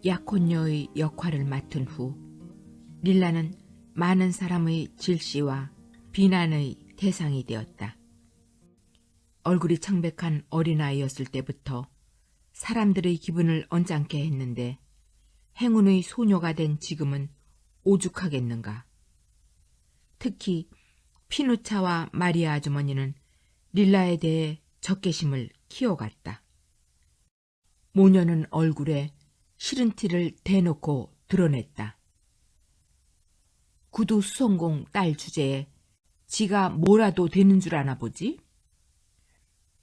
약혼녀의 역할을 맡은 후 릴라는 많은 사람의 질시와 비난의 대상이 되었다. 얼굴이 청백한 어린아이였을 때부터 사람들의 기분을 언짢게 했는데 행운의 소녀가 된 지금은 오죽하겠는가. 특히 피누차와 마리아 아주머니는 릴라에 대해 적개심을 키워갔다. 모녀는 얼굴에 싫은 티를 대놓고 드러냈다. 구두 수성공 딸 주제에 지가 뭐라도 되는 줄 아나 보지?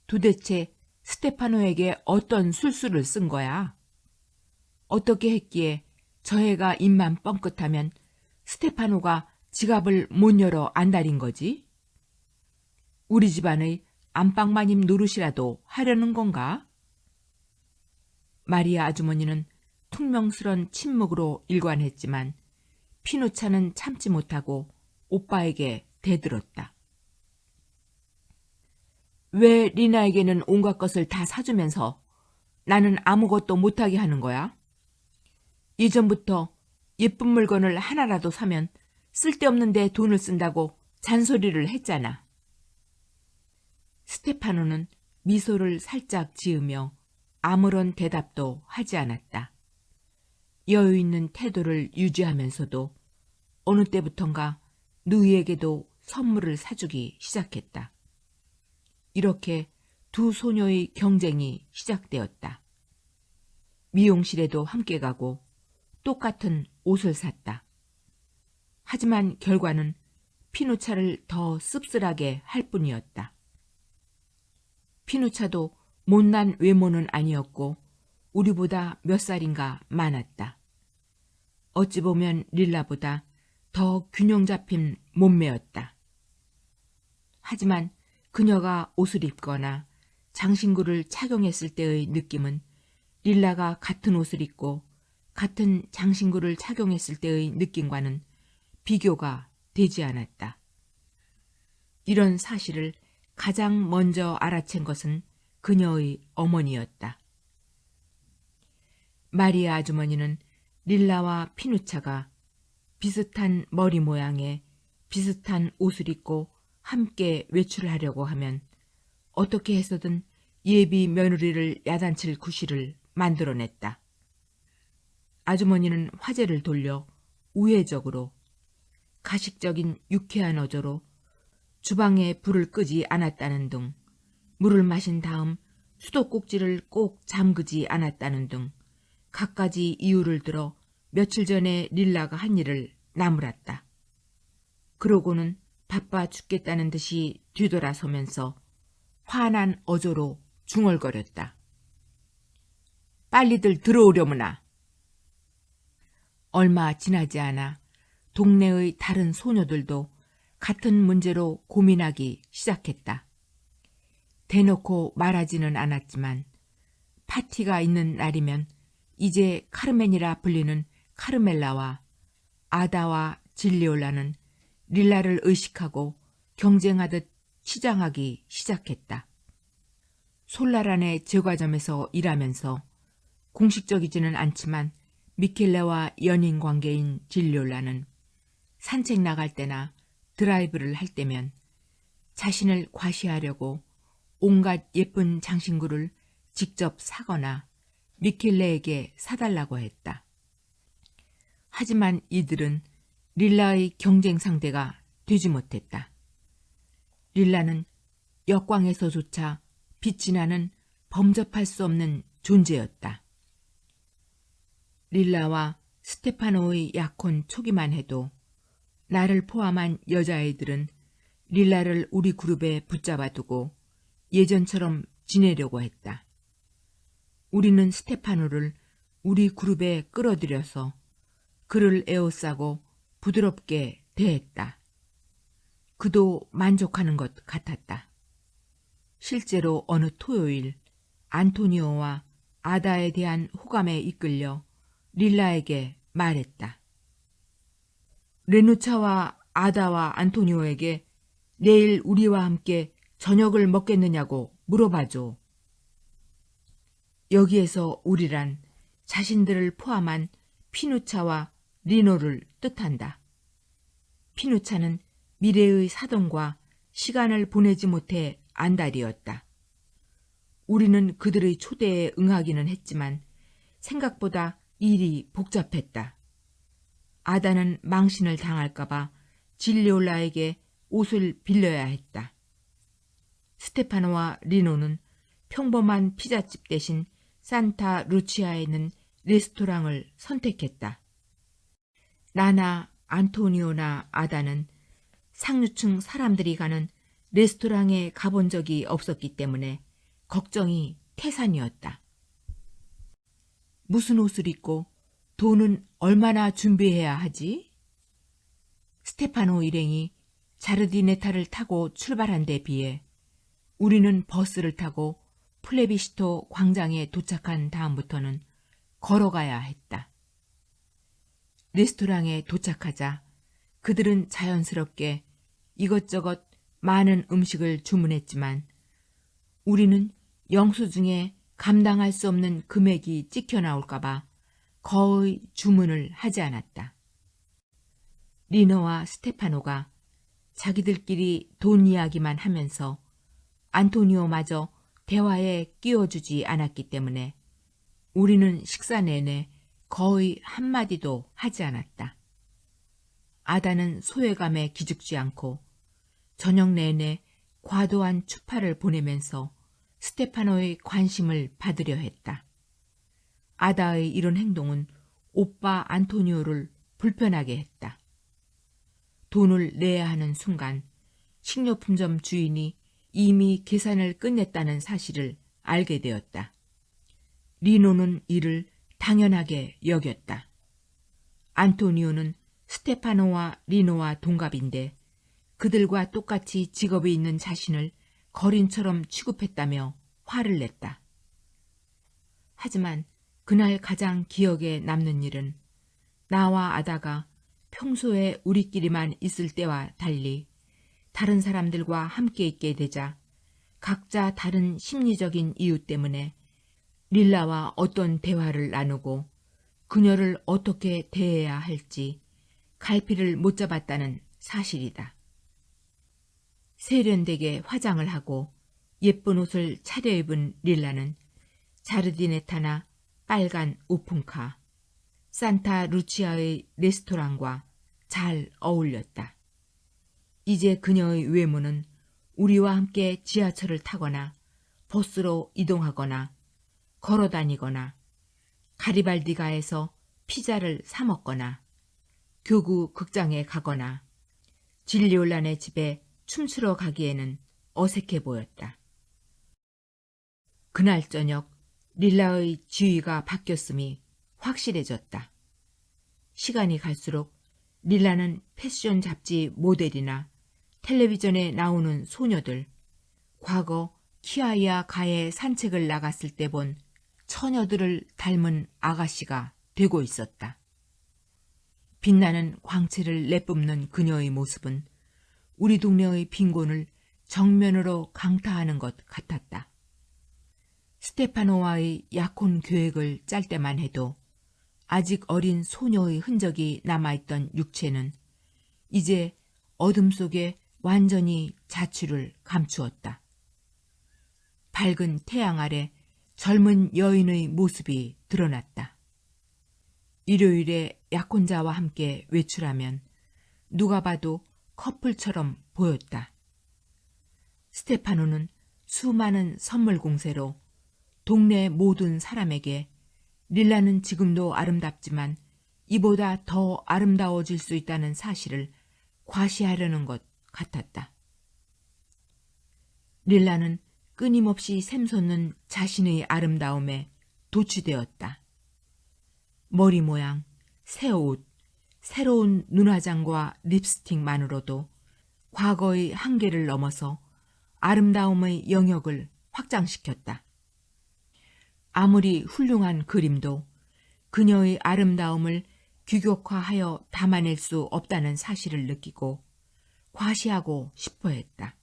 도대체 스테파노에게 어떤 술수를 쓴 거야? 어떻게 했기에 저 애가 입만 뻥끗하면 스테파노가 지갑을 못 열어 안달인 거지? 우리 집안의 안방마님 노릇이라도 하려는 건가? 마리아 아주머니는 퉁명스런 침묵으로 일관했지만 피누차는 참지 못하고 오빠에게 대들었다. 왜 리나에게는 온갖 것을 다 사주면서 나는 아무것도 못하게 하는 거야? 예전부터 예쁜 물건을 하나라도 사면 쓸데없는 데 돈을 쓴다고 잔소리를 했잖아. 스테파노는 미소를 살짝 지으며 아무런 대답도 하지 않았다. 여유 있는 태도를 유지하면서도 어느 때부턴가 누이에게도 선물을 사주기 시작했다. 이렇게 두 소녀의 경쟁이 시작되었다. 미용실에도 함께 가고 똑같은 옷을 샀다. 하지만 결과는 피누차를 더 씁쓸하게 할 뿐이었다. 피누차도 못난 외모는 아니었고 우리보다 몇 살인가 많았다. 어찌 보면 릴라보다 더 균형 잡힌 몸매였다. 하지만 그녀가 옷을 입거나 장신구를 착용했을 때의 느낌은 릴라가 같은 옷을 입고 같은 장신구를 착용했을 때의 느낌과는 비교가 되지 않았다. 이런 사실을 가장 먼저 알아챈 것은 그녀의 어머니였다. 마리아 아주머니는 릴라와 피누차가 비슷한 머리 모양에 비슷한 옷을 입고 함께 외출을 하려고 하면 어떻게 해서든 예비 며느리를 야단칠 구실을 만들어냈다. 아주머니는 화제를 돌려 우회적으로 가식적인 유쾌한 어조로 주방에 불을 끄지 않았다는 등 물을 마신 다음 수도꼭지를 꼭 잠그지 않았다는 등 갖가지 이유를 들어 며칠 전에 릴라가 한 일을 나무랐다. 그러고는 바빠 죽겠다는 듯이 뒤돌아서면서 화난 어조로 중얼거렸다. 빨리들 들어오려무나. 얼마 지나지 않아 동네의 다른 소녀들도 같은 문제로 고민하기 시작했다. 대놓고 말하지는 않았지만 파티가 있는 날이면 이제 카르멘이라 불리는 카르멜라와 아다와 질리올라는 릴라를 의식하고 경쟁하듯 치장하기 시작했다. 솔라란의 제과점에서 일하면서 공식적이지는 않지만 미켈레와 연인 관계인 질리올라는 산책 나갈 때나 드라이브를 할 때면 자신을 과시하려고 온갖 예쁜 장신구를 직접 사거나 미켈레에게 사달라고 했다. 하지만 이들은 릴라의 경쟁 상대가 되지 못했다. 릴라는 역광에서조차 빛이 나는 범접할 수 없는 존재였다. 릴라와 스테파노의 약혼 초기만 해도 나를 포함한 여자아이들은 릴라를 우리 그룹에 붙잡아두고 예전처럼 지내려고 했다. 우리는 스테파노를 우리 그룹에 끌어들여서 그를 에워싸고 부드럽게 대했다. 그도 만족하는 것 같았다. 실제로 어느 토요일 안토니오와 아다에 대한 호감에 이끌려 릴라에게 말했다. 레누차와 아다와 안토니오에게 내일 우리와 함께 저녁을 먹겠느냐고 물어봐줘. 여기에서 우리란 자신들을 포함한 피누차와 리노를 뜻한다. 피누차는 미래의 사돈과 시간을 보내지 못해 안달이었다. 우리는 그들의 초대에 응하기는 했지만 생각보다 일이 복잡했다. 아다는 망신을 당할까봐 질리올라에게 옷을 빌려야 했다. 스테파노와 리노는 평범한 피자집 대신 산타 루치아에 있는 레스토랑을 선택했다. 나나 안토니오나 아다는 상류층 사람들이 가는 레스토랑에 가본 적이 없었기 때문에 걱정이 태산이었다. 무슨 옷을 입고 돈은 얼마나 준비해야 하지? 스테파노 일행이 자르디네타를 타고 출발한 데 비해 우리는 버스를 타고 플레비시토 광장에 도착한 다음부터는 걸어가야 했다. 레스토랑에 도착하자 그들은 자연스럽게 이것저것 많은 음식을 주문했지만 우리는 영수증에 감당할 수 없는 금액이 찍혀 나올까봐 거의 주문을 하지 않았다. 리노와 스테파노가 자기들끼리 돈 이야기만 하면서 안토니오마저 대화에 끼워주지 않았기 때문에 우리는 식사 내내 거의 한마디도 하지 않았다. 아다는 소외감에 기죽지 않고 저녁 내내 과도한 추파를 보내면서 스테파노의 관심을 받으려 했다. 아다의 이런 행동은 오빠 안토니오를 불편하게 했다. 돈을 내야 하는 순간 식료품점 주인이 이미 계산을 끝냈다는 사실을 알게 되었다. 리노는 이를 당연하게 여겼다. 안토니오는 스테파노와 리노와 동갑인데 그들과 똑같이 직업이 있는 자신을 거린처럼 취급했다며 화를 냈다. 하지만 그날 가장 기억에 남는 일은 나와 아다가 평소에 우리끼리만 있을 때와 달리 다른 사람들과 함께 있게 되자 각자 다른 심리적인 이유 때문에 릴라와 어떤 대화를 나누고 그녀를 어떻게 대해야 할지 갈피를 못 잡았다는 사실이다. 세련되게 화장을 하고 예쁜 옷을 차려입은 릴라는 자르디네타나 빨간 오픈카, 산타 루치아의 레스토랑과 잘 어울렸다. 이제 그녀의 외모는 우리와 함께 지하철을 타거나 버스로 이동하거나 걸어다니거나 가리발디가에서 피자를 사 먹거나 교구 극장에 가거나 질리올라네 집에 춤추러 가기에는 어색해 보였다. 그날 저녁 릴라의 지위가 바뀌었음이 확실해졌다. 시간이 갈수록 릴라는 패션 잡지 모델이나 텔레비전에 나오는 소녀들, 과거 키아이아 가에 산책을 나갔을 때 본 처녀들을 닮은 아가씨가 되고 있었다. 빛나는 광채를 내뿜는 그녀의 모습은 우리 동네의 빈곤을 정면으로 강타하는 것 같았다. 스테파노와의 약혼 계획을 짤 때만 해도 아직 어린 소녀의 흔적이 남아있던 육체는 이제 어둠 속에 완전히 자취를 감추었다. 밝은 태양 아래 젊은 여인의 모습이 드러났다. 일요일에 약혼자와 함께 외출하면 누가 봐도 커플처럼 보였다. 스테파노는 수많은 선물 공세로 동네 모든 사람에게 릴라는 지금도 아름답지만 이보다 더 아름다워질 수 있다는 사실을 과시하려는 것 같았다. 릴라는 끊임없이 샘솟는 자신의 아름다움에 도취되었다. 머리 모양, 새 옷, 새로운 눈화장과 립스틱만으로도 과거의 한계를 넘어서 아름다움의 영역을 확장시켰다. 아무리 훌륭한 그림도 그녀의 아름다움을 규격화하여 담아낼 수 없다는 사실을 느끼고 과시하고 싶어 했다.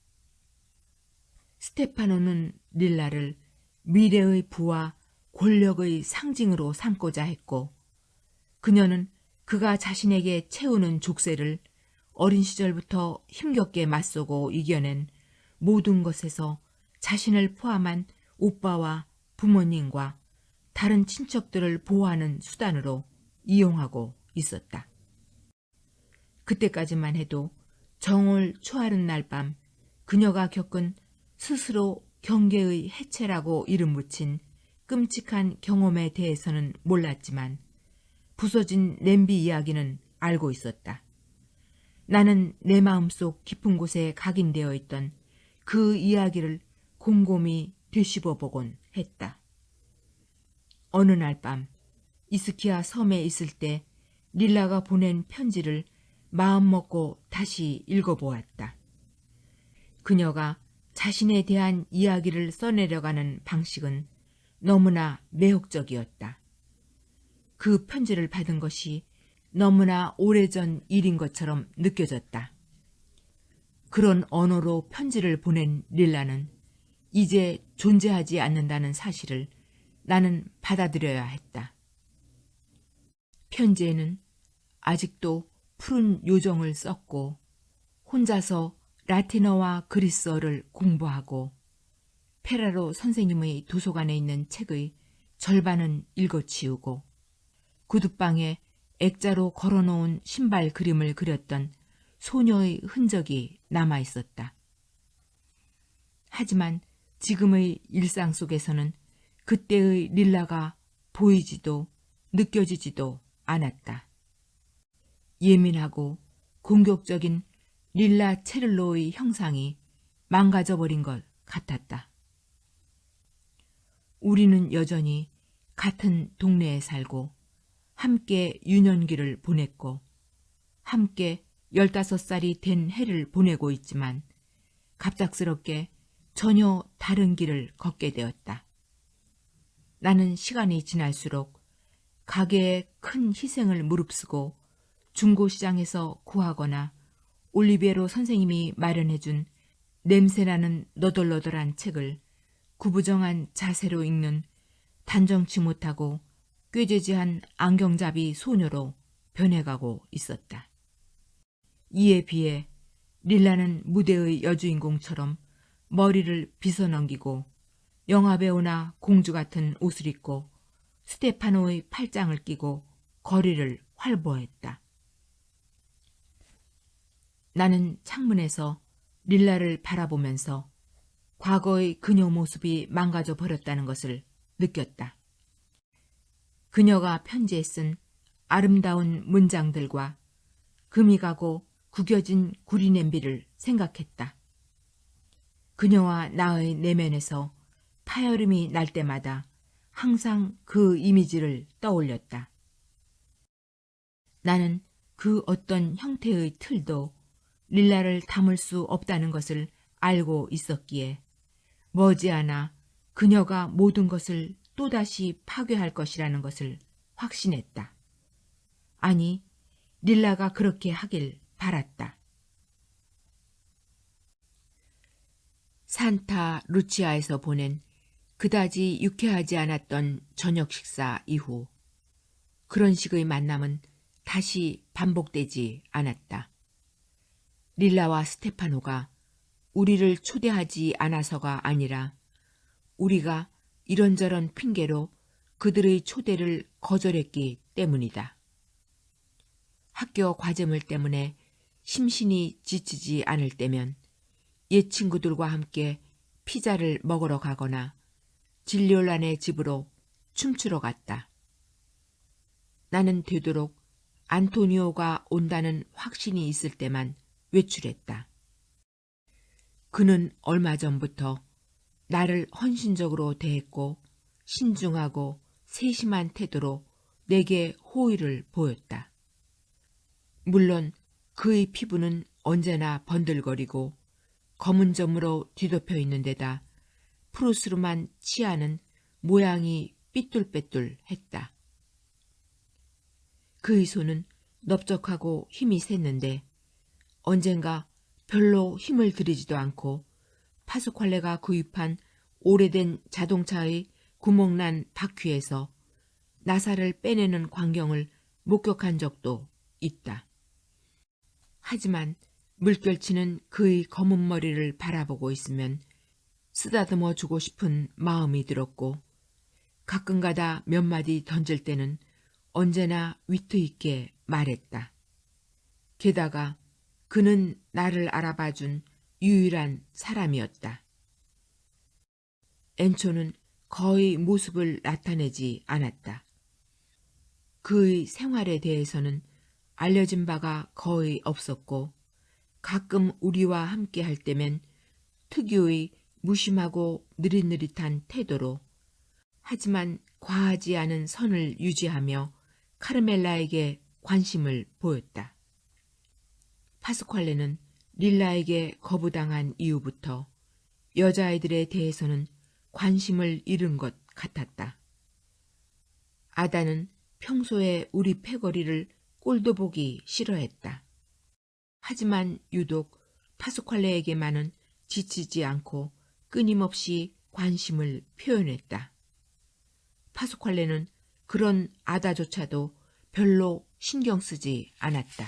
스테파노는 릴라를 미래의 부와 권력의 상징으로 삼고자 했고, 그녀는 그가 자신에게 채우는 족쇄를 어린 시절부터 힘겹게 맞서고 이겨낸 모든 것에서 자신을 포함한 오빠와 부모님과 다른 친척들을 보호하는 수단으로 이용하고 있었다. 그때까지만 해도 정월 초하룻 날 밤 그녀가 겪은 스스로 경계의 해체라고 이름 붙인 끔찍한 경험에 대해서는 몰랐지만 부서진 냄비 이야기는 알고 있었다. 나는 내 마음속 깊은 곳에 각인되어 있던 그 이야기를 곰곰이 되씹어보곤 했다. 어느 날 밤 이스키아 섬에 있을 때 릴라가 보낸 편지를 마음먹고 다시 읽어보았다. 그녀가 자신에 대한 이야기를 써내려가는 방식은 너무나 매혹적이었다. 그 편지를 받은 것이 너무나 오래전 일인 것처럼 느껴졌다. 그런 언어로 편지를 보낸 릴라는 이제 존재하지 않는다는 사실을 나는 받아들여야 했다. 편지에는 아직도 푸른 요정을 썼고 혼자서 라틴어와 그리스어를 공부하고 페라로 선생님의 도서관에 있는 책의 절반은 읽어치우고 구두방에 액자로 걸어놓은 신발 그림을 그렸던 소녀의 흔적이 남아있었다. 하지만 지금의 일상 속에서는 그때의 릴라가 보이지도 느껴지지도 않았다. 예민하고 공격적인 릴라 체를로의 형상이 망가져버린 것 같았다. 우리는 여전히 같은 동네에 살고 함께 유년기를 보냈고 함께 15살이 된 해를 보내고 있지만 갑작스럽게 전혀 다른 길을 걷게 되었다. 나는 시간이 지날수록 가게에 큰 희생을 무릅쓰고 중고시장에서 구하거나 올리베로 선생님이 마련해준 냄새나는 너덜너덜한 책을 구부정한 자세로 읽는 단정치 못하고 꾀죄죄한 안경잡이 소녀로 변해가고 있었다. 이에 비해 릴라는 무대의 여주인공처럼 머리를 빗어넘기고 영화배우나 공주 같은 옷을 입고 스테파노의 팔짱을 끼고 거리를 활보했다. 나는 창문에서 릴라를 바라보면서 과거의 그녀 모습이 망가져 버렸다는 것을 느꼈다. 그녀가 편지에 쓴 아름다운 문장들과 금이 가고 구겨진 구리 냄비를 생각했다. 그녀와 나의 내면에서 파열음이 날 때마다 항상 그 이미지를 떠올렸다. 나는 그 어떤 형태의 틀도 릴라를 담을 수 없다는 것을 알고 있었기에 머지않아 그녀가 모든 것을 또다시 파괴할 것이라는 것을 확신했다. 아니, 릴라가 그렇게 하길 바랐다. 산타 루치아에서 보낸 그다지 유쾌하지 않았던 저녁 식사 이후 그런 식의 만남은 다시 반복되지 않았다. 릴라와 스테파노가 우리를 초대하지 않아서가 아니라 우리가 이런저런 핑계로 그들의 초대를 거절했기 때문이다. 학교 과제물 때문에 심신이 지치지 않을 때면 옛 친구들과 함께 피자를 먹으러 가거나 질리올란의 집으로 춤추러 갔다. 나는 되도록 안토니오가 온다는 확신이 있을 때만 외출했다. 그는 얼마 전부터 나를 헌신적으로 대했고 신중하고 세심한 태도로 내게 호의를 보였다. 물론 그의 피부는 언제나 번들거리고 검은 점으로 뒤덮여 있는 데다 푸르스름한 치아는 모양이 삐뚤빼뚤했다. 그의 손은 넓적하고 힘이 셌는데 언젠가 별로 힘을 들이지도 않고 파스칼레가 구입한 오래된 자동차의 구멍난 바퀴에서 나사를 빼내는 광경을 목격한 적도 있다. 하지만 물결치는 그의 검은 머리를 바라보고 있으면 쓰다듬어 주고 싶은 마음이 들었고 가끔가다 몇 마디 던질 때는 언제나 위트 있게 말했다. 게다가 그는 나를 알아봐준 유일한 사람이었다. 엔초는 거의 모습을 나타내지 않았다. 그의 생활에 대해서는 알려진 바가 거의 없었고 가끔 우리와 함께 할 때면 특유의 무심하고 느릿느릿한 태도로 하지만 과하지 않은 선을 유지하며 카르멜라에게 관심을 보였다. 파스칼레는 릴라에게 거부당한 이후부터 여자아이들에 대해서는 관심을 잃은 것 같았다. 아다는 평소에 우리 패거리를 꼴도 보기 싫어했다. 하지만 유독 파스칼레에게만은 지치지 않고 끊임없이 관심을 표현했다. 파스칼레는 그런 아다조차도 별로 신경 쓰지 않았다.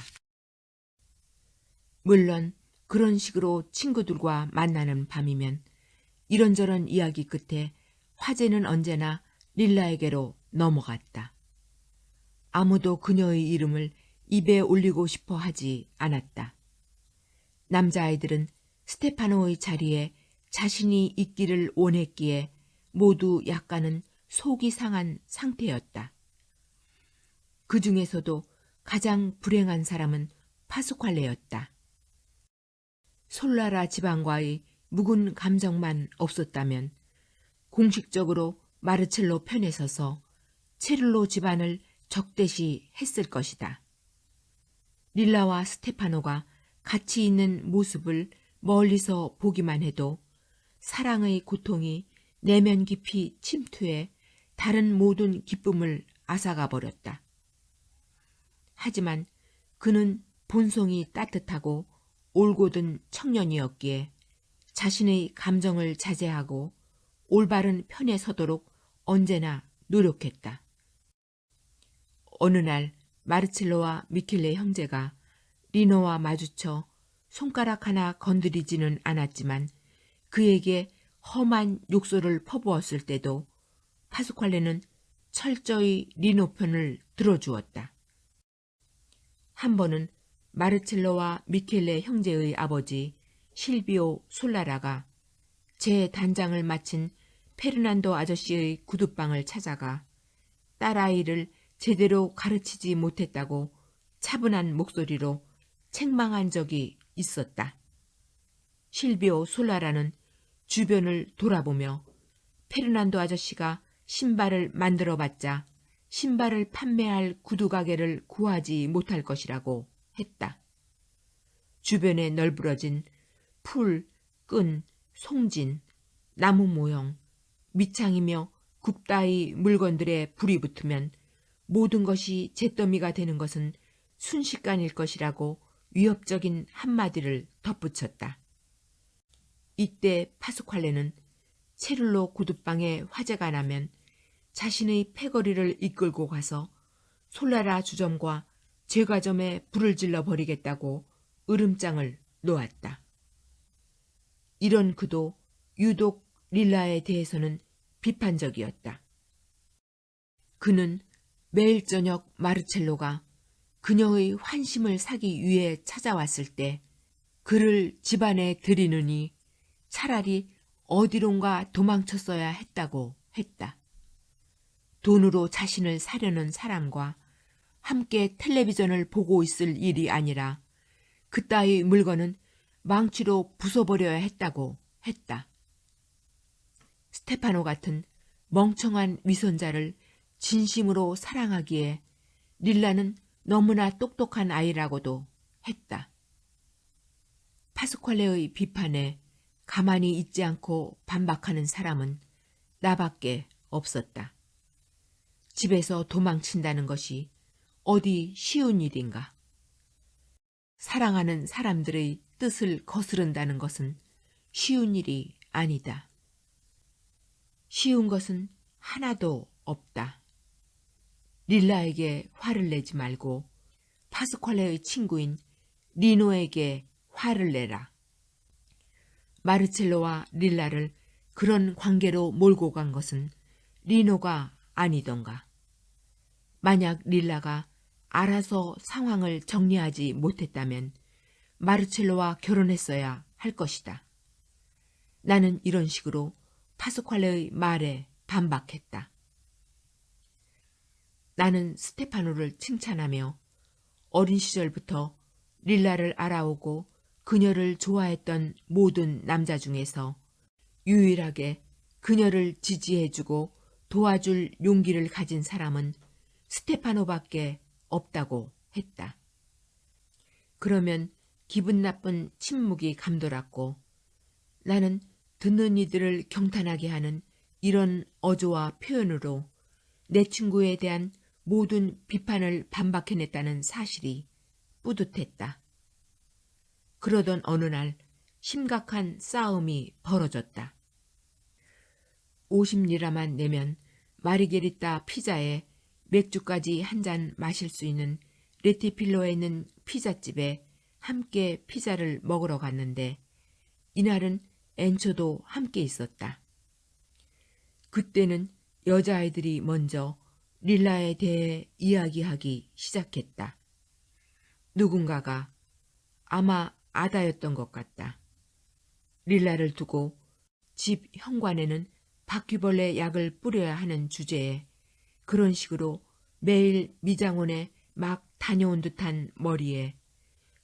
물론 그런 식으로 친구들과 만나는 밤이면 이런저런 이야기 끝에 화제는 언제나 릴라에게로 넘어갔다. 아무도 그녀의 이름을 입에 올리고 싶어 하지 않았다. 남자아이들은 스테파노의 자리에 자신이 있기를 원했기에 모두 약간은 속이 상한 상태였다. 그 중에서도 가장 불행한 사람은 파스칼레였다. 솔라라 집안과의 묵은 감정만 없었다면 공식적으로 마르첼로 편에 서서 체를로 집안을 적대시 했을 것이다. 릴라와 스테파노가 같이 있는 모습을 멀리서 보기만 해도 사랑의 고통이 내면 깊이 침투해 다른 모든 기쁨을 앗아가 버렸다. 하지만 그는 본성이 따뜻하고 올곧은 청년이었기에 자신의 감정을 자제하고 올바른 편에 서도록 언제나 노력했다. 어느 날 마르첼로와 미켈레 형제가 리노와 마주쳐 손가락 하나 건드리지는 않았지만 그에게 험한 욕설을 퍼부었을 때도 파스칼레는 철저히 리노 편을 들어주었다. 한 번은 마르첼로와 미켈레 형제의 아버지 실비오 솔라라가 제 단장을 마친 페르난도 아저씨의 구두방을 찾아가 딸아이를 제대로 가르치지 못했다고 차분한 목소리로 책망한 적이 있었다. 실비오 솔라라는 주변을 돌아보며 페르난도 아저씨가 신발을 만들어봤자 신발을 판매할 구두가게를 구하지 못할 것이라고 했다. 주변에 널브러진 풀, 끈, 송진, 나무 모형, 밑창이며 굽다의 물건들에 불이 붙으면 모든 것이 잿더미가 되는 것은 순식간일 것이라고 위협적인 한마디를 덧붙였다. 이때 파스칼레는 체를로 구두방에 화재가 나면 자신의 패거리를 이끌고 가서 솔라라 주점과 제과점에 불을 질러 버리겠다고 으름장을 놓았다. 이런 그도 유독 릴라에 대해서는 비판적이었다. 그는 매일 저녁 마르첼로가 그녀의 환심을 사기 위해 찾아왔을 때 그를 집안에 들이느니 차라리 어디론가 도망쳤어야 했다고 했다. 돈으로 자신을 사려는 사람과 함께 텔레비전을 보고 있을 일이 아니라 그따위 물건은 망치로 부숴버려야 했다고 했다. 스테파노 같은 멍청한 위선자를 진심으로 사랑하기에 릴라는 너무나 똑똑한 아이라고도 했다. 파스칼레의 비판에 가만히 있지 않고 반박하는 사람은 나밖에 없었다. 집에서 도망친다는 것이 어디 쉬운 일인가? 사랑하는 사람들의 뜻을 거스른다는 것은 쉬운 일이 아니다. 쉬운 것은 하나도 없다. 릴라에게 화를 내지 말고 파스퀄레의 친구인 리노에게 화를 내라. 마르첼로와 릴라를 그런 관계로 몰고 간 것은 리노가 아니던가. 만약 릴라가 알아서 상황을 정리하지 못했다면 마르첼로와 결혼했어야 할 것이다. 나는 이런 식으로 파스퀄레의 말에 반박했다. 나는 스테파노를 칭찬하며 어린 시절부터 릴라를 알아오고 그녀를 좋아했던 모든 남자 중에서 유일하게 그녀를 지지해주고 도와줄 용기를 가진 사람은 스테파노밖에 없다고 했다. 그러면 기분 나쁜 침묵이 감돌았고 나는 듣는 이들을 경탄하게 하는 이런 어조와 표현으로 내 친구에 대한 모든 비판을 반박해냈다는 사실이 뿌듯했다. 그러던 어느 날 심각한 싸움이 벌어졌다. 50리라만 내면 마르게리따 피자에 맥주까지 한 잔 마실 수 있는 레티필로에 있는 피자집에 함께 피자를 먹으러 갔는데 이날은 엔초도 함께 있었다. 그때는 여자아이들이 먼저 릴라에 대해 이야기하기 시작했다. 누군가가 아마 아다였던 것 같다. 릴라를 두고 집 현관에는 바퀴벌레 약을 뿌려야 하는 주제에 그런 식으로 매일 미장원에 막 다녀온 듯한 머리에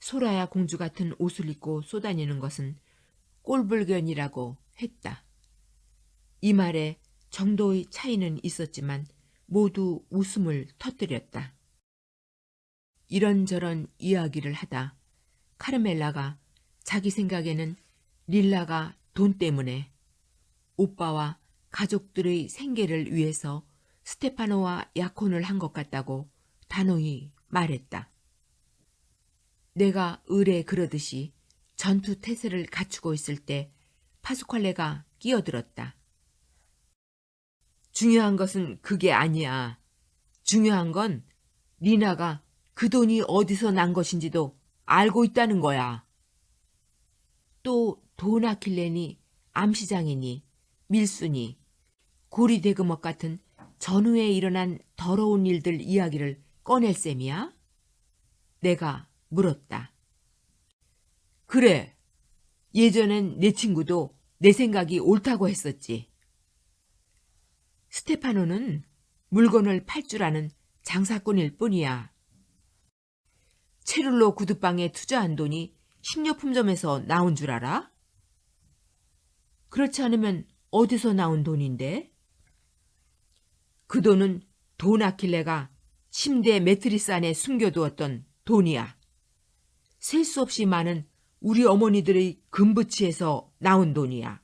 소라야 공주 같은 옷을 입고 쏘다니는 것은 꼴불견이라고 했다. 이 말에 정도의 차이는 있었지만 모두 웃음을 터뜨렸다. 이런저런 이야기를 하다 카르멜라가 자기 생각에는 릴라가 돈 때문에 오빠와 가족들의 생계를 위해서 스테파노와 약혼을 한 것 같다고 단호히 말했다. 내가 을에 그러듯이 전투 태세를 갖추고 있을 때 파스퀄레가 끼어들었다. 중요한 것은 그게 아니야. 중요한 건 리나가 그 돈이 어디서 난 것인지도 알고 있다는 거야. 또 도나킬레니, 암시장이니, 밀수니, 고리대금업 같은 전후에 일어난 더러운 일들 이야기를 꺼낼 셈이야? 내가 물었다. 그래. 예전엔 내 친구도 내 생각이 옳다고 했었지. 스테파노는 물건을 팔 줄 아는 장사꾼일 뿐이야. 체룰로 구두방에 투자한 돈이 식료품점에서 나온 줄 알아? 그렇지 않으면 어디서 나온 돈인데? 그 돈은 도나킬레가 침대 매트리스 안에 숨겨두었던 돈이야. 셀 수 없이 많은 우리 어머니들의 금부치에서 나온 돈이야.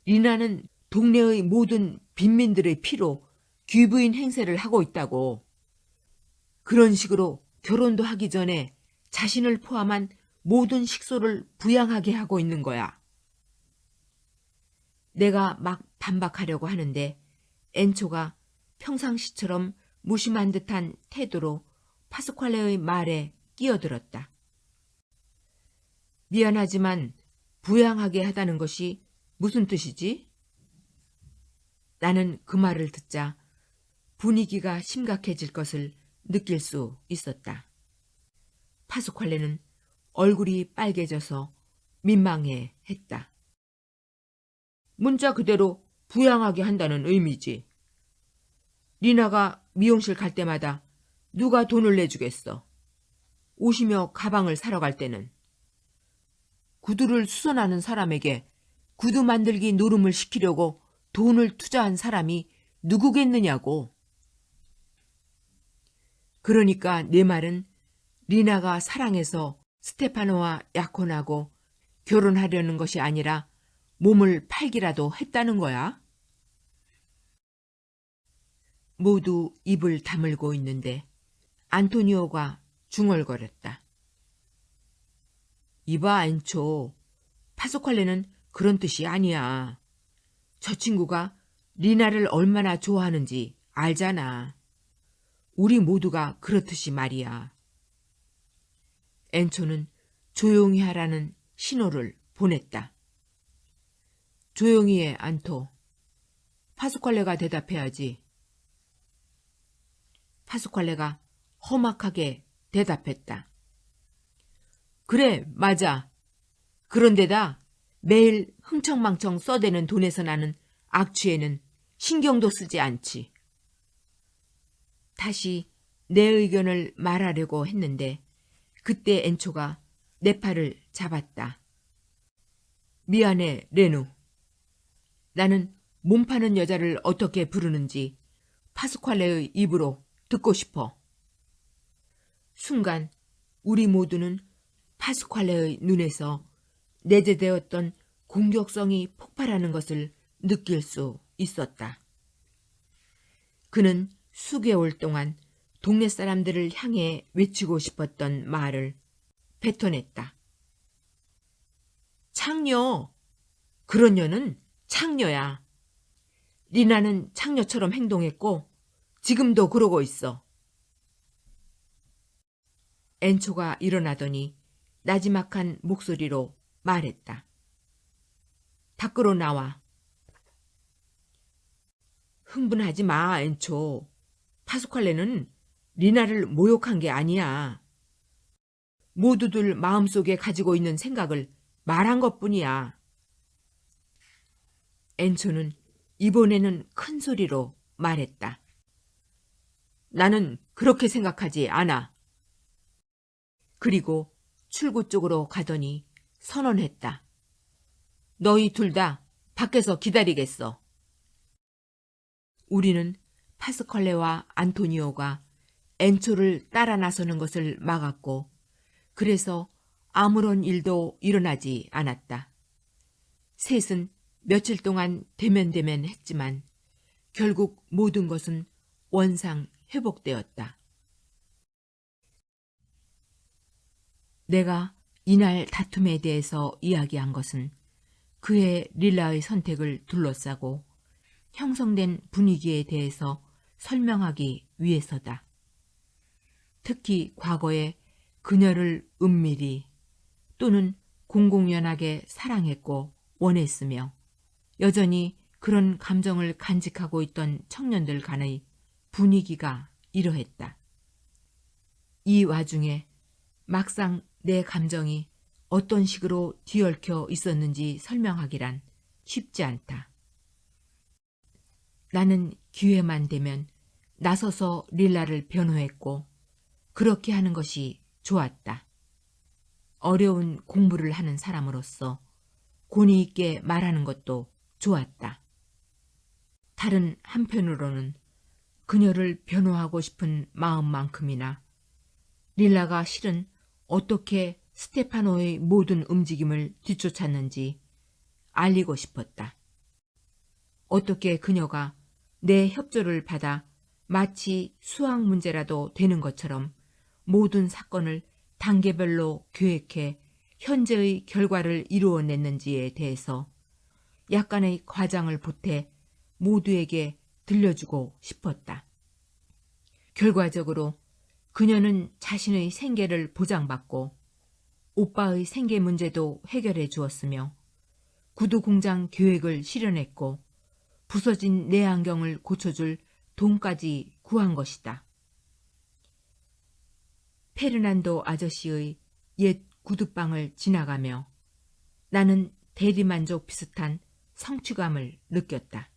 리나는 동네의 모든 빈민들의 피로 귀부인 행세를 하고 있다고. 그런 식으로 결혼도 하기 전에 자신을 포함한 모든 식소를 부양하게 하고 있는 거야. 내가 막 반박하려고 하는데 엔초가 평상시처럼 무심한 듯한 태도로 파스퀄레의 말에 끼어들었다. 미안하지만 부양하게 하다는 것이 무슨 뜻이지? 나는 그 말을 듣자 분위기가 심각해질 것을 느낄 수 있었다. 파스퀄레는 얼굴이 빨개져서 민망해 했다. 문자 그대로 부양하게 한다는 의미지. 리나가 미용실 갈 때마다 누가 돈을 내주겠어. 옷이며 가방을 사러 갈 때는. 구두를 수선하는 사람에게 구두 만들기 노름을 시키려고 돈을 투자한 사람이 누구겠느냐고. 그러니까 내 말은 리나가 사랑해서 스테파노와 약혼하고 결혼하려는 것이 아니라 몸을 팔기라도 했다는 거야. 모두 입을 다물고 있는데 안토니오가 중얼거렸다. 이봐 엔초, 파스퀄레는 그런 뜻이 아니야. 저 친구가 리나를 얼마나 좋아하는지 알잖아. 우리 모두가 그렇듯이 말이야. 엔초는 조용히 하라는 신호를 보냈다. 조용히 해, 안토. 파스칼레가 대답해야지. 파스칼레가 험악하게 대답했다. 그래, 맞아. 그런데다 매일 흥청망청 써대는 돈에서 나는 악취에는 신경도 쓰지 않지. 다시 내 의견을 말하려고 했는데 그때 엔초가 내 팔을 잡았다. 미안해, 레누. 나는 몸 파는 여자를 어떻게 부르는지 파스칼레의 입으로 듣고 싶어. 순간 우리 모두는 파스칼레의 눈에서 내재되었던 공격성이 폭발하는 것을 느낄 수 있었다. 그는 수개월 동안 동네 사람들을 향해 외치고 싶었던 말을 뱉어냈다. 창녀! 그런 년은 창녀야. 리나는 창녀처럼 행동했고 지금도 그러고 있어. 엔초가 일어나더니 나지막한 목소리로 말했다. 밖으로 나와. 흥분하지 마, 엔초. 파스칼레는 리나를 모욕한 게 아니야. 모두들 마음속에 가지고 있는 생각을 말한 것뿐이야. 엔초는 이번에는 큰 소리로 말했다. 나는 그렇게 생각하지 않아. 그리고 출구 쪽으로 가더니 선언했다. 너희 둘 다 밖에서 기다리겠어. 우리는 파스칼레와 안토니오가 엔초를 따라 나서는 것을 막았고 그래서 아무런 일도 일어나지 않았다. 셋은 며칠 동안 대면대면했지만 결국 모든 것은 원상 회복되었다. 내가 이날 다툼에 대해서 이야기한 것은 그의 릴라의 선택을 둘러싸고 형성된 분위기에 대해서 설명하기 위해서다. 특히 과거에 그녀를 은밀히 또는 공공연하게 사랑했고 원했으며 여전히 그런 감정을 간직하고 있던 청년들 간의 분위기가 이러했다. 이 와중에 막상 내 감정이 어떤 식으로 뒤얽혀 있었는지 설명하기란 쉽지 않다. 나는 기회만 되면 나서서 릴라를 변호했고 그렇게 하는 것이 좋았다. 어려운 공부를 하는 사람으로서 권위 있게 말하는 것도 좋았다. 다른 한편으로는 그녀를 변호하고 싶은 마음만큼이나 릴라가 실은 어떻게 스테파노의 모든 움직임을 뒤쫓았는지 알리고 싶었다. 어떻게 그녀가 내 협조를 받아 마치 수학 문제라도 되는 것처럼 모든 사건을 단계별로 계획해 현재의 결과를 이루어냈는지에 대해서 약간의 과장을 보태 모두에게 들려주고 싶었다. 결과적으로 그녀는 자신의 생계를 보장받고 오빠의 생계 문제도 해결해 주었으며 구두 공장 계획을 실현했고 부서진 내 안경을 고쳐줄 돈까지 구한 것이다. 페르난도 아저씨의 옛 구두방을 지나가며 나는 대리만족 비슷한 성취감을 느꼈다.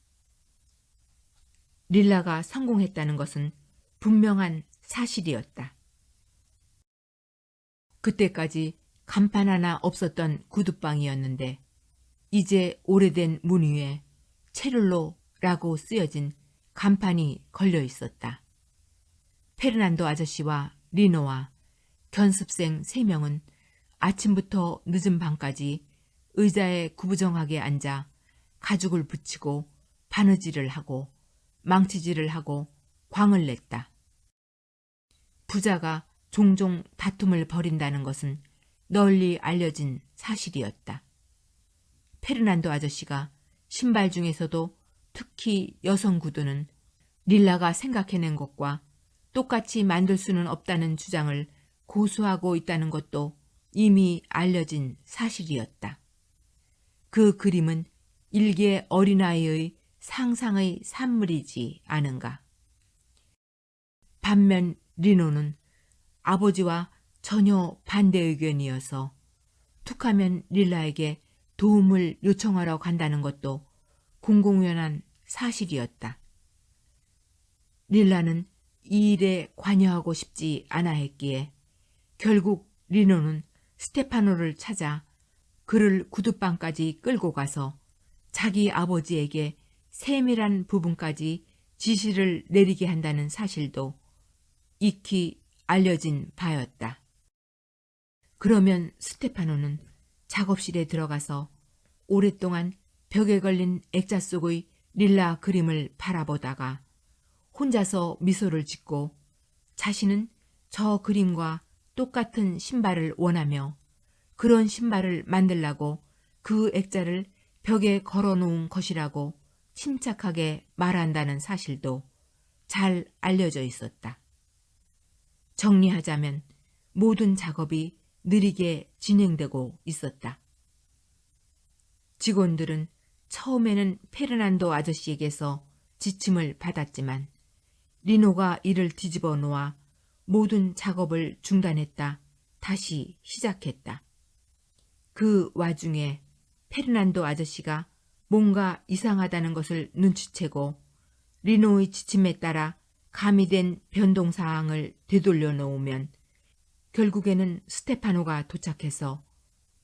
릴라가 성공했다는 것은 분명한 사실이었다. 그때까지 간판 하나 없었던 구두방이었는데 이제 오래된 문 위에 체룰로라고 쓰여진 간판이 걸려 있었다. 페르난도 아저씨와 리노와 견습생 3명은 아침부터 늦은 밤까지 의자에 구부정하게 앉아 가죽을 붙이고 바느질을 하고 망치질을 하고 광을 냈다. 부자가 종종 다툼을 벌인다는 것은 널리 알려진 사실이었다. 페르난도 아저씨가 신발 중에서도 특히 여성 구두는 릴라가 생각해낸 것과 똑같이 만들 수는 없다는 주장을 고수하고 있다는 것도 이미 알려진 사실이었다. 그 그림은 일개 어린아이의 상상의 산물이지 않은가. 반면 리노는 아버지와 전혀 반대 의견이어서 툭하면 릴라에게 도움을 요청하러 간다는 것도 공공연한 사실이었다. 릴라는 이 일에 관여하고 싶지 않아 했기에 결국 리노는 스테파노를 찾아 그를 구두방까지 끌고 가서 자기 아버지에게 세밀한 부분까지 지시를 내리게 한다는 사실도 익히 알려진 바였다. 그러면 스테파노는 작업실에 들어가서 오랫동안 벽에 걸린 액자 속의 릴라 그림을 바라보다가 혼자서 미소를 짓고 자신은 저 그림과 똑같은 신발을 원하며 그런 신발을 만들라고 그 액자를 벽에 걸어놓은 것이라고 침착하게 말한다는 사실도 잘 알려져 있었다. 정리하자면 모든 작업이 느리게 진행되고 있었다. 직원들은 처음에는 페르난도 아저씨에게서 지침을 받았지만 리노가 이를 뒤집어 놓아 모든 작업을 중단했다 다시 시작했다. 그 와중에 페르난도 아저씨가 뭔가 이상하다는 것을 눈치채고 리노의 지침에 따라 가미된 변동사항을 되돌려 놓으면 결국에는 스테파노가 도착해서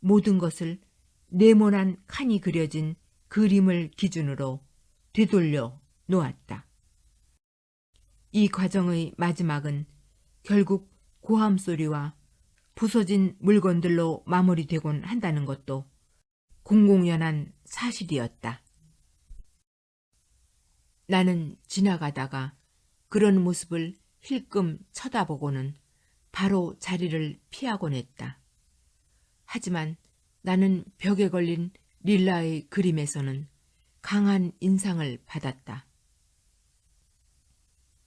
모든 것을 네모난 칸이 그려진 그림을 기준으로 되돌려 놓았다. 이 과정의 마지막은 결국 고함 소리와 부서진 물건들로 마무리되곤 한다는 것도 공공연한 사실이었다. 나는 지나가다가 그런 모습을 힐끔 쳐다보고는 바로 자리를 피하곤 했다. 하지만 나는 벽에 걸린 릴라의 그림에서는 강한 인상을 받았다.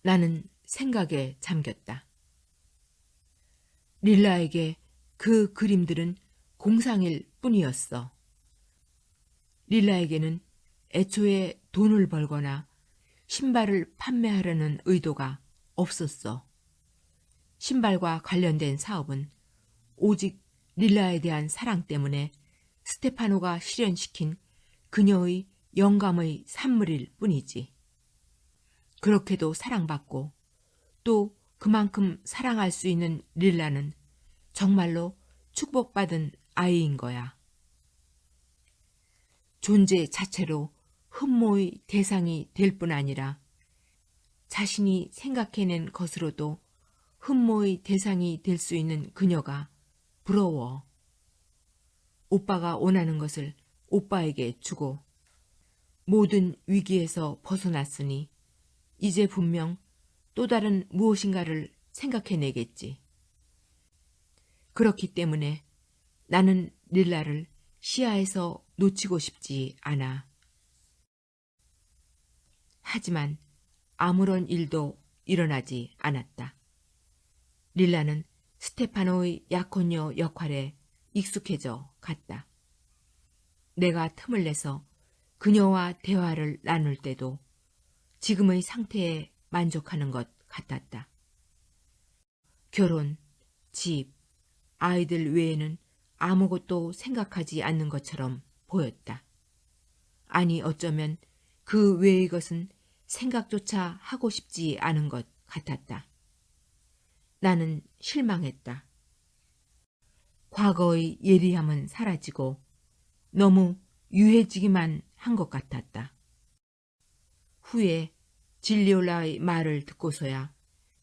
나는 생각에 잠겼다. 릴라에게 그 그림들은 공상일 뿐이었어. 릴라에게는 애초에 돈을 벌거나 신발을 판매하려는 의도가 없었어. 신발과 관련된 사업은 오직 릴라에 대한 사랑 때문에 스테파노가 실현시킨 그녀의 영감의 산물일 뿐이지. 그렇게도 사랑받고 또 그만큼 사랑할 수 있는 릴라는 정말로 축복받은 아이인 거야. 존재 자체로 흠모의 대상이 될 뿐 아니라 자신이 생각해낸 것으로도 흠모의 대상이 될 수 있는 그녀가 부러워. 오빠가 원하는 것을 오빠에게 주고 모든 위기에서 벗어났으니 이제 분명 또 다른 무엇인가를 생각해내겠지. 그렇기 때문에 나는 릴라를 시야에서 놓치고 싶지 않아. 하지만 아무런 일도 일어나지 않았다. 릴라는 스테파노의 약혼녀 역할에 익숙해져 갔다. 내가 틈을 내서 그녀와 대화를 나눌 때도 지금의 상태에 만족하는 것 같았다. 결혼, 집, 아이들 외에는 아무것도 생각하지 않는 것처럼 보였다. 아니 어쩌면 그 외의 것은 생각조차 하고 싶지 않은 것 같았다. 나는 실망했다. 과거의 예리함은 사라지고 너무 유해지기만 한 것 같았다. 후에 질리올라의 말을 듣고서야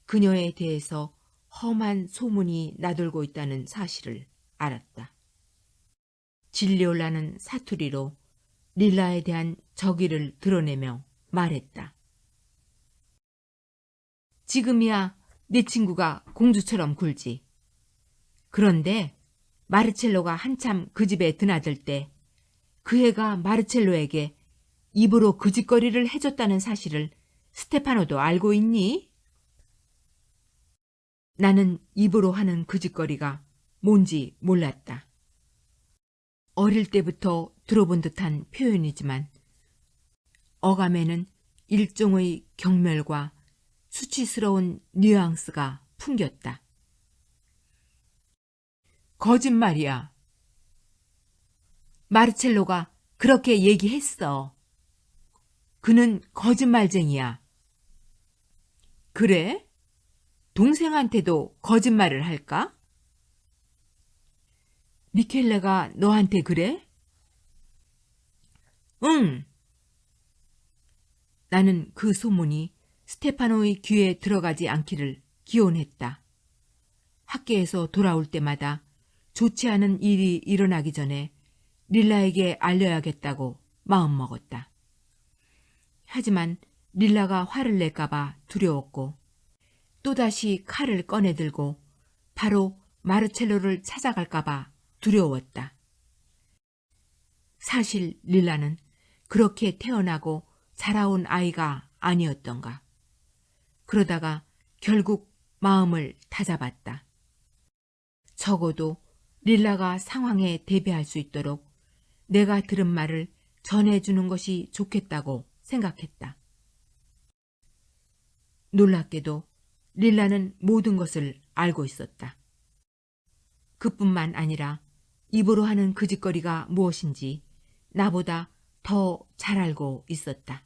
그녀에 대해서 험한 소문이 나돌고 있다는 사실을 알았다. 질리올라는 사투리로 릴라에 대한 적의를 드러내며 말했다. 지금이야 내 친구가 공주처럼 굴지. 그런데 마르첼로가 한참 그 집에 드나들 때 그 애가 마르첼로에게 입으로 그 짓거리를 해줬다는 사실을 스테파노도 알고 있니? 나는 입으로 하는 그 짓거리가 뭔지 몰랐다. 어릴 때부터 들어본 듯한 표현이지만 어감에는 일종의 경멸과 수치스러운 뉘앙스가 풍겼다. 거짓말이야. 마르첼로가 그렇게 얘기했어. 그는 거짓말쟁이야. 그래? 동생한테도 거짓말을 할까? 미켈레가 너한테 그래? 응. 나는 그 소문이 스테파노의 귀에 들어가지 않기를 기원했다. 학교에서 돌아올 때마다 좋지 않은 일이 일어나기 전에 릴라에게 알려야겠다고 마음먹었다. 하지만 릴라가 화를 낼까봐 두려웠고 또다시 칼을 꺼내들고 바로 마르첼로를 찾아갈까봐 두려웠다. 사실 릴라는 그렇게 태어나고 자라온 아이가 아니었던가. 그러다가 결국 마음을 다잡았다. 적어도 릴라가 상황에 대비할 수 있도록 내가 들은 말을 전해주는 것이 좋겠다고 생각했다. 놀랍게도 릴라는 모든 것을 알고 있었다. 그뿐만 아니라 입으로 하는 그 짓거리가 무엇인지 나보다 더 잘 알고 있었다.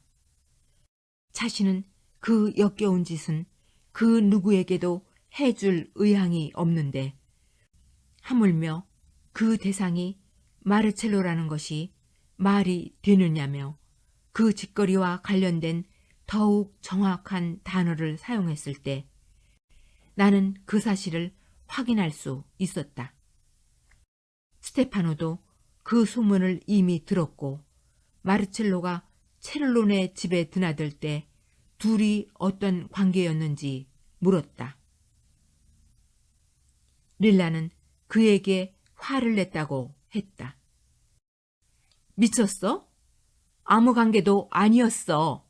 자신은 그 역겨운 짓은 그 누구에게도 해줄 의향이 없는데 하물며 그 대상이 마르첼로라는 것이 말이 되느냐며 그 짓거리와 관련된 더욱 정확한 단어를 사용했을 때 나는 그 사실을 확인할 수 있었다. 스테파노도 그 소문을 이미 들었고 마르첼로가 체를론의 집에 드나들 때 둘이 어떤 관계였는지 물었다. 릴라는 그에게 화를 냈다고 했다. 미쳤어? 아무 관계도 아니었어.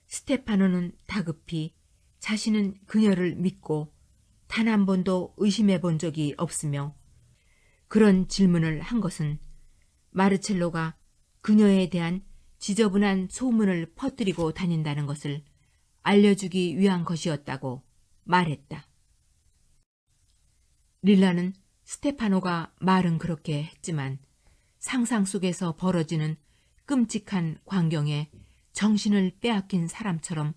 스테파노는 다급히 자신은 그녀를 믿고 단 한 번도 의심해 본 적이 없으며 그런 질문을 한 것은 마르첼로가 그녀에 대한 지저분한 소문을 퍼뜨리고 다닌다는 것을 알려주기 위한 것이었다고 말했다. 릴라는 스테파노가 말은 그렇게 했지만 상상 속에서 벌어지는 끔찍한 광경에 정신을 빼앗긴 사람처럼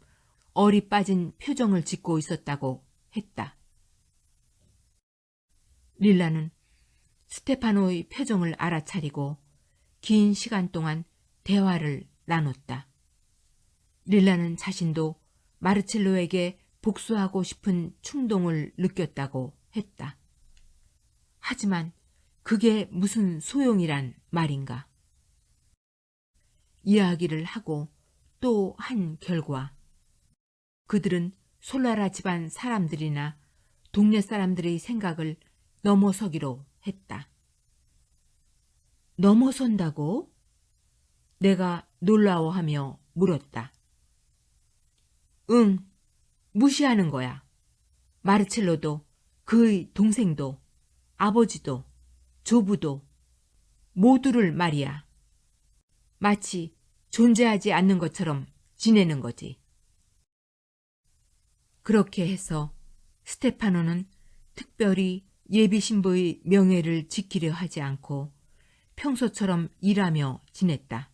얼이 빠진 표정을 짓고 있었다고 했다. 릴라는 스테파노의 표정을 알아차리고 긴 시간 동안 대화를 나눴다. 릴라는 자신도 마르첼로에게 복수하고 싶은 충동을 느꼈다고 했다. 하지만 그게 무슨 소용이란 말인가. 이야기를 하고 또 한 결과 그들은 솔라라 집안 사람들이나 동네 사람들의 생각을 넘어서기로 했다. 넘어선다고? 내가 놀라워하며 물었다. 응, 무시하는 거야. 마르첼로도 그의 동생도 아버지도 조부도 모두를 말이야. 마치 존재하지 않는 것처럼 지내는 거지. 그렇게 해서 스테파노는 특별히 예비 신부의 명예를 지키려 하지 않고 평소처럼 일하며 지냈다.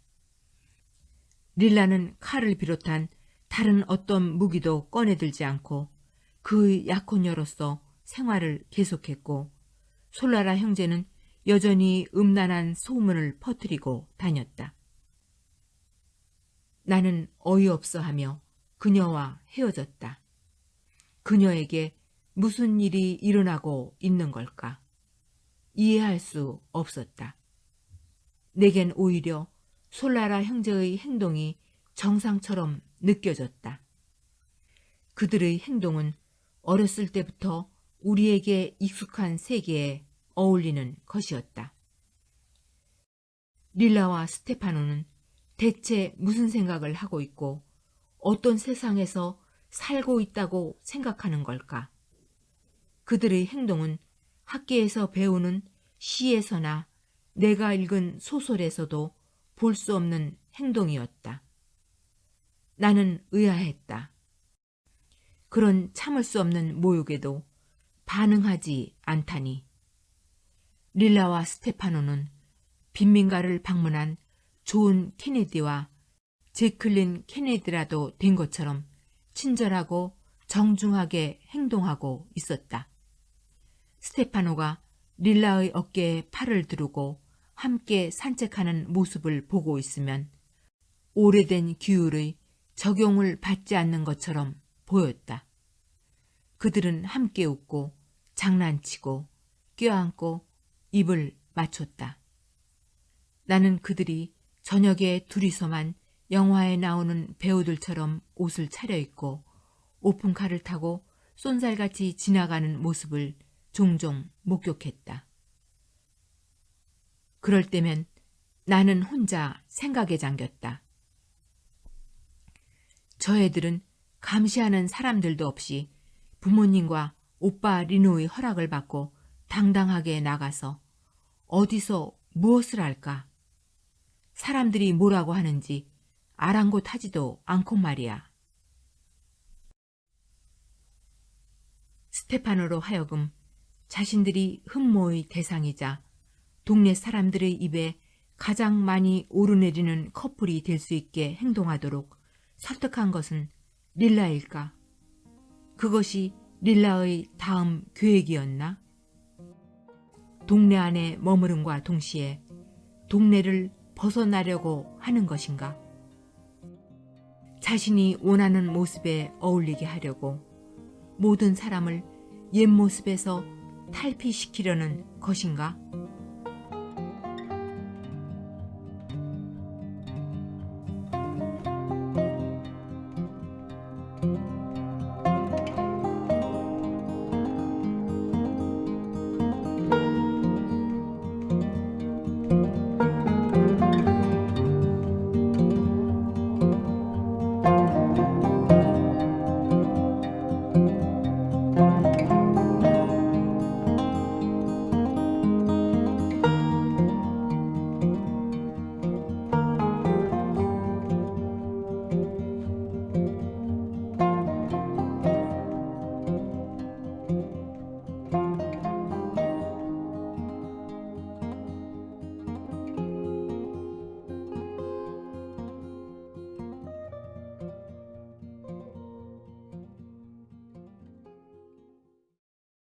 릴라는 칼을 비롯한 다른 어떤 무기도 꺼내들지 않고 그의 약혼녀로서 생활을 계속했고 솔라라 형제는 여전히 음란한 소문을 퍼뜨리고 다녔다. 나는 어이없어하며 그녀와 헤어졌다. 그녀에게 무슨 일이 일어나고 있는 걸까? 이해할 수 없었다. 내겐 오히려 솔라라 형제의 행동이 정상처럼 느껴졌다. 그들의 행동은 어렸을 때부터 우리에게 익숙한 세계에 어울리는 것이었다. 릴라와 스테파노는 대체 무슨 생각을 하고 있고 어떤 세상에서 살고 있다고 생각하는 걸까? 그들의 행동은 학교에서 배우는 시에서나 내가 읽은 소설에서도 볼 수 없는 행동이었다. 나는 의아했다. 그런 참을 수 없는 모욕에도 반응하지 않다니. 릴라와 스테파노는 빈민가를 방문한 존 케네디와 제클린 케네디라도 된 것처럼 친절하고 정중하게 행동하고 있었다. 스테파노가 릴라의 어깨에 팔을 두르고 함께 산책하는 모습을 보고 있으면 오래된 규율의 적용을 받지 않는 것처럼 보였다. 그들은 함께 웃고 장난치고 껴안고 입을 맞췄다. 나는 그들이 저녁에 둘이서만 영화에 나오는 배우들처럼 옷을 차려입고 오픈카를 타고 쏜살같이 지나가는 모습을 종종 목격했다. 그럴 때면 나는 혼자 생각에 잠겼다. 저 애들은 감시하는 사람들도 없이 부모님과 오빠 리노의 허락을 받고 당당하게 나가서 어디서 무엇을 할까? 사람들이 뭐라고 하는지 아랑곳하지도 않고 말이야. 스테파노로 하여금 자신들이 흠모의 대상이자 동네 사람들의 입에 가장 많이 오르내리는 커플이 될 수 있게 행동하도록 설득한 것은 릴라일까? 그것이 릴라의 다음 계획이었나? 동네 안에 머무름과 동시에 동네를 벗어나려고 하는 것인가? 자신이 원하는 모습에 어울리게 하려고 모든 사람을 옛 모습에서 탈피시키려는 것인가?